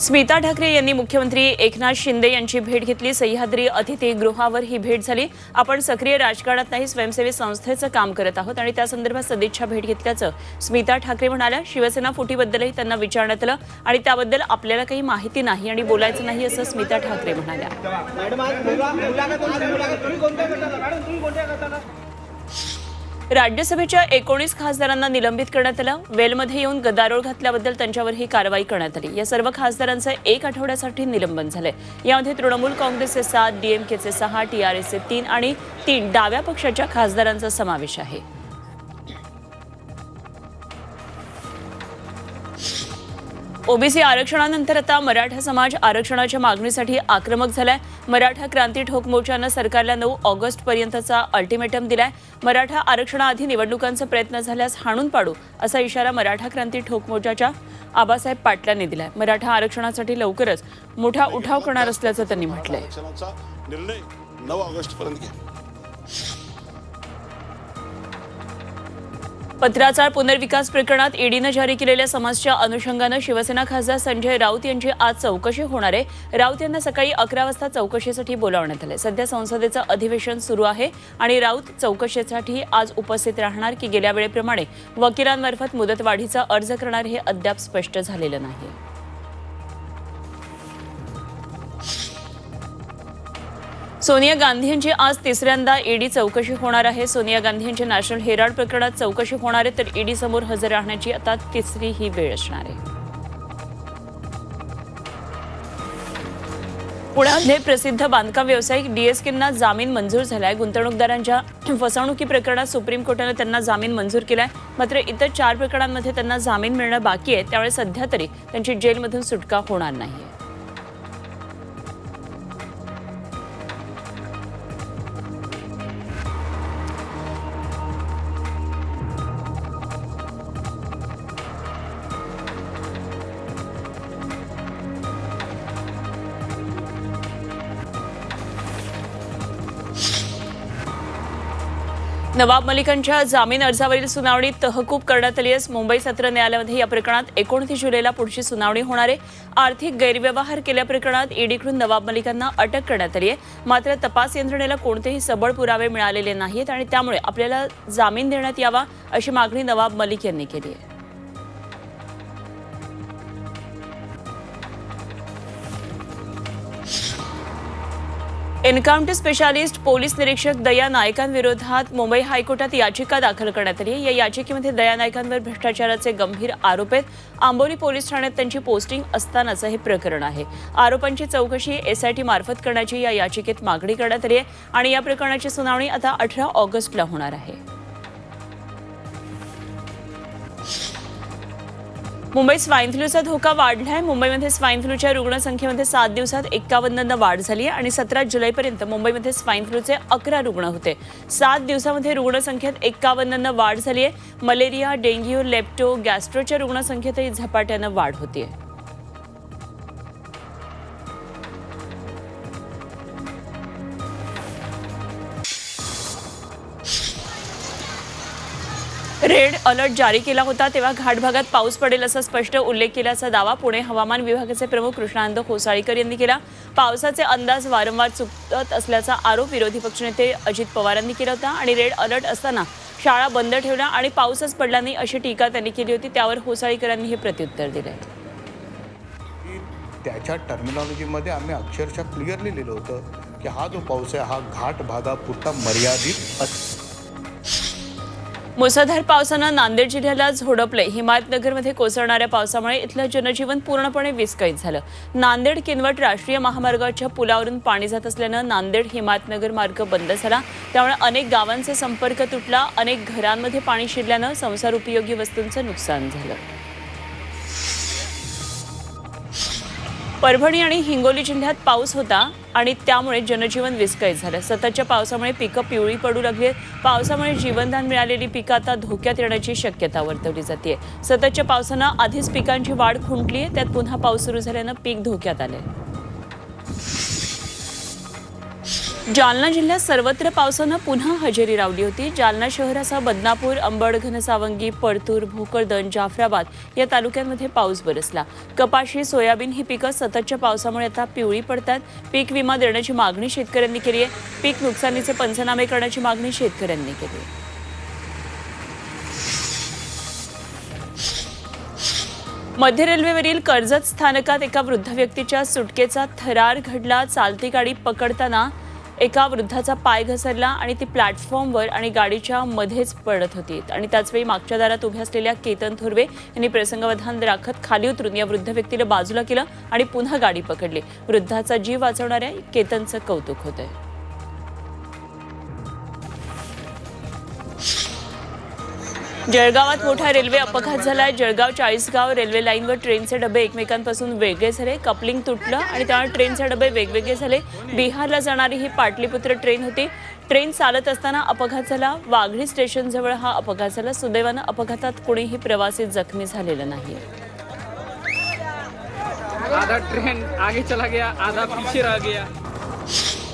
स्मिता ठाकरे यांनी मुख्यमंत्री एकनाथ शिंदे यांची भेट घेतली। सह्याद्री अतिथीगृहावर ही भेट झाली। आपण सक्रिय राजकारणात नाही, स्वयंसेवी संस्थेचं काम करत आहोत आणि त्या संदर्भात सदिच्छा भेट घेतल्याचं स्मिता ठाकरे म्हणाल्या। शिवसेना फुटीबद्दलही त्यांना विचारण्यात आलं आणि त्याबद्दल आपल्याला काही माहिती नाही आणि बोलायचं नाही असं स्मिता ठाकरे म्हणाल्या। राज्यसभेच्या 19 खासदारांना निलंबित करण्यात आलं। वेलमध्ये येऊन गदारोळ घातल्याबद्दल त्यांच्यावर ही कारवाई करण्यात आली। या सर्व खासदारांचं 1 आठवड्यासाठी निलंबन झालंय। यामध्ये तृणमूल काँग्रेसचे 7, डीएमकेचे 6, टीआरएसचे 3 आणि 3 डाव्या पक्षाच्या खासदारांचा समावेश आहे। ओबीसी आरक्षणानंतर आता मराठा समाज आरक्षणाच्या मागणीसाठी आक्रमक झालाय। मराठा क्रांती ठोक मोर्चानं सरकारला 9 ऑगस्टपर्यंतचा अल्टिमेटम दिलाय। मराठा आरक्षणाआधी निवडणुकांचा प्रयत्न झाल्यास हाणून पाडू असा इशारा मराठा क्रांती ठोक मोर्चाच्या आबासाहेब पाटलांनी दिलाय। मराठा आरक्षणासाठी लवकरच मोठा उठाव करणार असल्याचं त्यांनी म्हटलंय। निर्णय 9 ऑगस्टपर्यंत घ्या। पत्राचार पुनर्विकास प्रकरणात ईडीनं जारी केलेल्या समन्सच्या अनुषंगानं शिवसेना खासदार संजय राऊत यांची आज चौकशी होणार आहे। राऊत यांना सकाळी 11 वाजता चौकशीसाठी बोलावण्यात आले। सध्या संसदेचं अधिवेशन सुरू आहे आणि राऊत चौकशीसाठी आज उपस्थित राहणार की गेल्या वेळेप्रमाणे वकिलांमार्फत मुदतवाढीचा अर्ज करणार हे अद्याप स्पष्ट झालेलं नाही। सोनिया गांधी यांची आज तिसऱ्यांदा ईडी चौकशी होणार आहे। सोनिया गांधी यांची नॅशनल हेराल्ड प्रकरणात चौकशी होणार आहे, तर ईडी समोर हजर राहण्याची आता तिसरी ही वेळ असणार आहे। पुण्यातले प्रसिद्ध बांधकाम व्यावसायिक डीएसकेंना जामीन मंजूर झालाय। गुंतवणूकदारांच्या फसवणुकी प्रकरणात सुप्रीम कोर्टाने त्यांना जामीन मंजूर केलाय। मात्र इतर 4 प्रकरणांमध्ये त्यांना जामीन मिळणं बाकी आहे, त्यामुळे सध्या तरी त्यांची जेलमधून सुटका होणार नाहीये। नवाब मलिकांच्या जामीन अर्जावरील सुनावणी तहकूब करण्यात आली आहे। मुंबई सत्र न्यायालयामध्ये या प्रकरणात 29 जुलैला पुढची सुनावणी होणार आहे। आर्थिक गैरव्यवहार केल्याप्रकरणात ईडीकडून नवाब मलिकांना अटक करण्यात आली आहे। मात्र तपास यंत्रणेला कोणतेही सबळ पुरावे मिळालेले नाहीत आणि त्यामुळे आपल्याला जामीन देण्यात यावा अशी मागणी नवाब मलिक यांनी केली आहे। एन्काउंटर स्पेशालिस्ट पोलीस निरीक्षक दया नायकांविरोधात मुंबई हायकोर्टात याचिका दाखल करण्यात आली आहे। या याचिकेमध्ये दया नायकांवर भ्रष्टाचाराचे गंभीर आरोप आहेत। आंबोली पोलीस ठाण्यात त्यांची पोस्टिंग असतानाचं हे प्रकरण आहे। आरोपांची चौकशी एसआयटी मार्फत करण्याची या याचिकेत मागणी करण्यात आली आहे आणि या प्रकरणाची सुनावणी आता 18 ऑगस्टला होणार आहे। मुंबईत स्वाईन फ्लूचा धोका वाढलाय। मुंबईमध्ये स्वाईन फ्लूच्या रुग्णसंख्येमध्ये 7 दिवसात 51 वाढ झाली आहे आणि 17 जुलैपर्यंत मुंबईमध्ये स्वाईन फ्लूचे 11 रुग्ण होते। 7 दिवसामध्ये रुग्णसंख्येत 51 वाढ झाली आहे। मलेरिया, डेंग्यू, लेप्टो, गॅस्ट्रोच्या रुग्णसंख्येतही झपाट्यानं वाढ होतीये। रेड अलर्ट जारी केला होता तेव्हा घाट भागात पाऊस पडेल असा स्पष्ट उल्लेख केल्याचा दावा पुणे हवामान विभागाचे प्रमुख कृष्णानंद होसाळीकर यांनी केला। पावसाचे अंदाज वारंवार चुकत असल्याचा आरोप विरोधी पक्षनेते अजित पवारांनी केला होता आणि रेड अलर्ट असताना शाळा बंद ठेवल्या आणि पाऊसच पडला नाही अशी टीका त्यांनी केली होती। त्यावर होसाळीकरांनी हे प्रत्युत्तर दिले। त्याच्या टर्मिनॉलॉजीमध्ये आम्ही अक्षरशः क्लिअरली लिहिलं होतं की हा जो पाऊस आहे हा घाट भागापुरता मर्यादित असतो। मुसळधार पावसानं नांदेड जिल्ह्याला झोडपले। हिमायतनगरमध्ये कोसळणाऱ्या पावसामुळे इथलं जनजीवन पूर्णपणे विस्कळीत झालं। नांदेड किनवट राष्ट्रीय महामार्गाच्या पुलावरून पाणी जात असल्यानं नांदेड हिमायतनगर मार्ग बंद झाला। त्यामुळे अनेक गावांचा संपर्क तुटला। अनेक घरांमध्ये पाणी शिरल्यानं संसार उपयोगी वस्तूंचं नुकसान झालं। परभणी आणि हिंगोली जिल्ह्यात पाऊस होता आणि त्यामुळे जनजीवन विस्कळीत झालं। सततच्या पावसामुळे पिकं पिवळी पडू लागली। पावसामुळे जीवनदान मिळालेली पिकं आता धोक्यात येण्याची शक्यता वर्तवली जाते। सततच्या पावसानं आधीच पिकांची वाढ खुंटली आहे, त्यात पुन्हा पाऊस सुरू झाल्यानं पीक धोक्यात आले। जालना जिल्ह्यात सर्वत्र पावसानं पुन्हा हजेरी लावली होती. जालना शहरासह बदनापूर, अंबड, घनसावंगी, परतूर, भोकरदन, जाफराबाद या तालुक्यांमध्ये पाऊस बरसला. कपाशी, सोयाबीन ही पिकं सततच्या पावसामुळे आता पिवळी पडतात. पीक विमा देण्याची मागणी शेतकऱ्यांनी केली आहे. पीक नुकसानीचे पंचनामे करण्याची मागणी शेतकऱ्यांनी केली आहे. मध्य रेल्वेवरील कर्जत स्थानकात एका वृद्ध व्यक्तीच्या सुटकेचा थरार घडला. चालती गाडी पकडताना एका वृद्धाचा पाय घसरला आणि ती प्लॅटफॉर्मवर आणि गाडीच्या मध्येच पडत होती आणि त्याचवेळी मागच्या दारात उभ्या असलेल्या केतन थोरवे यांनी प्रसंगावधान राखत खाली उतरून या वृद्ध व्यक्तीला बाजूला केलं आणि पुन्हा गाडी पकडली. वृद्धाचा जीव वाचवणाऱ्या केतनचं कौतुक होतंय. जळगावात मोठा रेल्वे अपघात झालाय. जळगाव चाळीसगाव रेल्वे लाईनवर ट्रेनचे डबे एकमेकांपासून वेगळे झाले. कपलिंग तुटलं आणि त्यामुळे ट्रेनचे डबे वेगवेगळे झाले. बिहारला जाणारी ही पाटलीपुत्र ट्रेन होती. ट्रेन चालत असताना अपघात झाला. वाघडी स्टेशनजवळ हा अपघात झाला. सुदैवानं अपघातात कोणीही प्रवासी जखमी झालेला नाही. आधा ट्रेन आगे चला गया, आधा पीछे रह गया.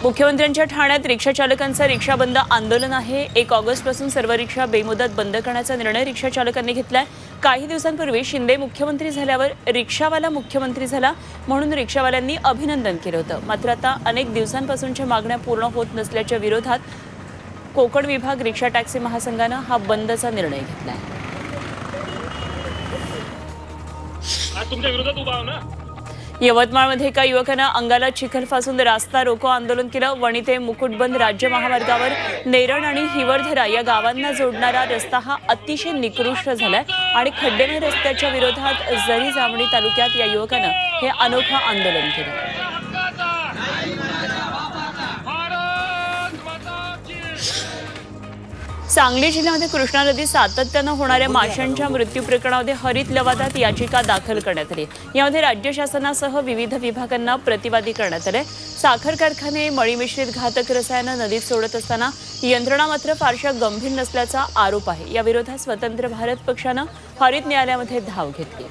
मुख्यमंत्र्यांच्या ठाण्यात रिक्षा चालकांचं रिक्षा बंद आंदोलन आहे. 1 ऑगस्टपासून सर्व रिक्षा बेमुदत बंद करण्याचा निर्णय रिक्षा चालकांनी घेतलाय. काही दिवसांपूर्वी शिंदे मुख्यमंत्री झाल्यावर रिक्षावाला मुख्यमंत्री झाला म्हणून रिक्षावाल्यांनी अभिनंदन केलं होतं. मात्र आता अनेक दिवसांपासूनच्या मागण्या पूर्ण होत नसल्याच्या विरोधात कोकण विभाग रिक्षा टॅक्सी महासंघानं हा बंदचा निर्णय घेतलाय. तुमच्या विरोधात उभा आहो ना. यवतमाळमध्ये एका युवकानं अंगाला चिखल फासून रास्ता रोको आंदोलन केलं. वणी ते मुकुटबंद राज्य महामार्गावर नेरळ आणि हिवरधरा या गावांना जोडणारा रस्ता हा अतिशय निकृष्ट झालाय आणि खड्डेमय रस्त्याच्या विरोधात जरी जामणी तालुक्यात या युवकानं हे अनोखं आंदोलन केलं. सांगली जिल्ह्यामध्ये कृष्णा नदीत सातत्यानं होणाऱ्या माशांच्या मृत्यू प्रकरणामध्ये हरित लवादात याचिका दाखल करण्यात आली. यामध्ये राज्य शासनासह विविध विभागांना प्रतिवादी करण्यात आले. साखर कारखाने मळीमिश्रित घातक रसायनं नदीत सोडत असताना यंत्रणा मात्र फारशा गंभीर नसल्याचा आरोप आहे. या विरोधात स्वतंत्र भारत पक्षानं हरित न्यायालयामध्ये धाव घेतली.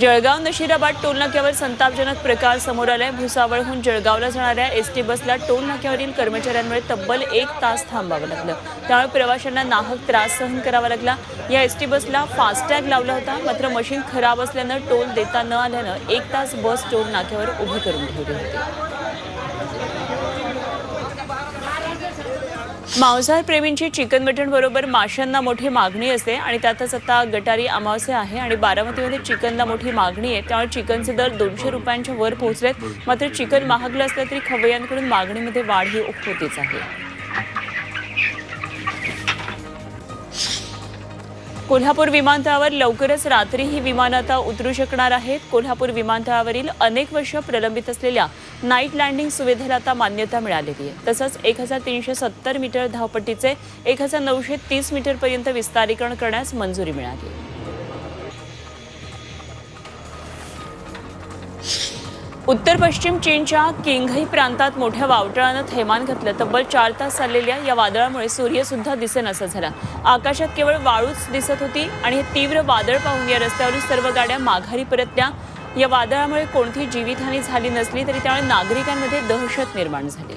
जळगाव नशिराबाद टोलनाक्यावर संतापजनक प्रकार समोर आलाय. भुसावळहून जळगावला जाणाऱ्या एसटी बसला टोलनाक्यावरील कर्मचाऱ्यांमुळे तब्बल 1 तास थांबावं लागलं. त्यामुळे प्रवाशांना नाहक त्रास सहन करावा लागला. या एसटी बसला फास्टॅग लावला होता. मात्र मशीन खराब असल्यानं टोल देता न आल्यानं 1 तास बस टोल नाक्यावर उभी करून ठेवली होती. मांसाहार प्रेमींची चिकन मटण बरोबर माशांना मोठी मागणी असते आणि त्यातच आता गटारी अमावस्या आहे आणि बारामतीमध्ये चिकनला मोठी मागणी आहे. त्यामुळे चिकनचे दर 200 रुपयांच्या वर पोहोचलेत. मात्र चिकन महागलं असलं तरी खवय्यांकडून मागणीमध्ये वाढ ही होतीच आहे. कोल्हापूर विमानतळावर लवकरच रात्री ही विमानं आता उतरू शकणार आहेत. कोल्हापूर विमानतळावरील अनेक वर्ष प्रलंबित असलेल्या नाईट लँडिंग सुविधेला आता मान्यता मिळालेली आहे. तसंच 1370 मीटर धावपट्टीचे 1930 मीटरपर्यंत विस्तारीकरण करण्यास मंजुरी मिळाली. उत्तर पश्चिम चीनच्या किंघई प्रांतात मोठ्या वावटळानं थैमान घातलं. तब्बल 4 तास चाललेल्या या वादळामुळे सूर्य सुद्धा दिसेनासा झाला. आकाशात केवळ वाळूच दिसत होती आणि हे तीव्र वादळ पाहून या रस्त्यावरील सर्व गाड्या माघारी परतल्या. या वादळामुळे कोणतीही जीवितहानी झाली नसली तरी त्यामुळे नागरिकांमध्ये दहशत निर्माण झाली.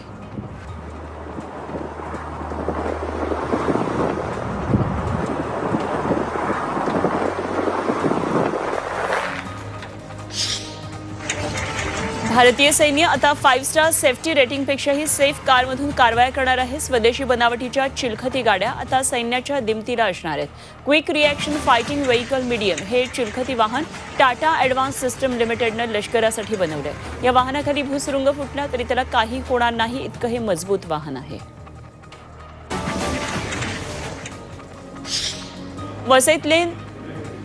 भारतीय सैन्य आता 5 स्टार सेफ्टी रेटिंगपेक्षाही सेफ कारमधून कारवाया करणार आहे. स्वदेशी बनावटीच्या चिलखती गाड्या आता सैन्याच्या दिमतीला असणार आहेत. Quick reaction fighting vehicle medium हे चिलखती वाहन टाटा ॲडव्हान्स सिस्टम लिमिटेडनं लष्करासाठी बनवलंय. या वाहनाखाली भूसुरुंग फुटला तरी त्याला काही होणार नाही इतकं हे मजबूत वाहन आहे. वसईतले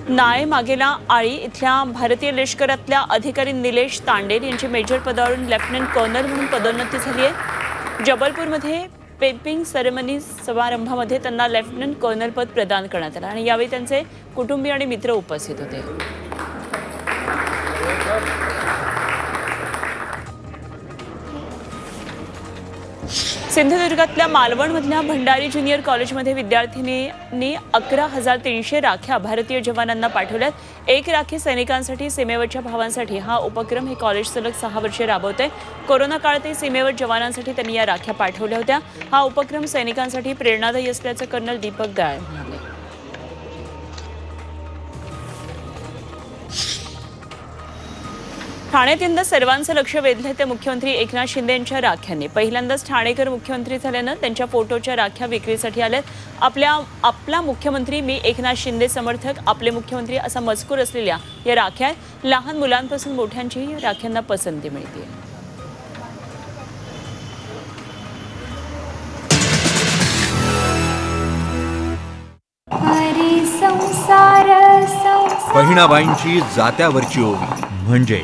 नाळे मागेला आळी इथल्या भारतीय लष्करातल्या अधिकारी निलेश तांडेल यांची मेजर पदावरून लेफ्टनंट कर्नल म्हणून पदोन्नती झाली आहे. जबलपूरमध्ये पेपिंग सेरेमनी समारंभामध्ये त्यांना लेफ्टनंट कर्नल पद प्रदान करण्यात आलं आणि यावेळी त्यांचे कुटुंबीय आणि मित्र उपस्थित होते. सिंधुदुर्गातल्या मालवणमधल्या भंडारी ज्युनियर कॉलेजमध्ये विद्यार्थिनींनी 11,300 राख्या भारतीय जवानांना पाठवल्यात. एक राखी सैनिकांसाठी, सीमेवरच्या भावांसाठी हा उपक्रम हे कॉलेज सलग 6 वर्षे राबवते. कोरोना काळातही सीमेवर जवानांसाठी त्यांनी या राख्या पाठवल्या होत्या. हा उपक्रम सैनिकांसाठी प्रेरणादायी असल्याचं कर्नल दीपक दयाळ म्हणाले. ठाण्यात यंदा सर्वांचं लक्ष वेधलं ते मुख्यमंत्री एकनाथ शिंदे यांच्या राख्यांनी. पहिल्यांदाच ठाणेकर मुख्यमंत्री झाल्यानं त्यांच्या फोटोच्या राख्या विक्रीसाठी आल्यात. आपला मुख्यमंत्री मी एकनाथ शिंदे समर्थक, आपले मुख्यमंत्री असा मजकूर असलेल्या या राख्या लहान मुलांपासून मोठ्यांचीही या राख्यांना पसंती मिळते. बहिणाबाईंची जात्यावरची ओवी म्हणजे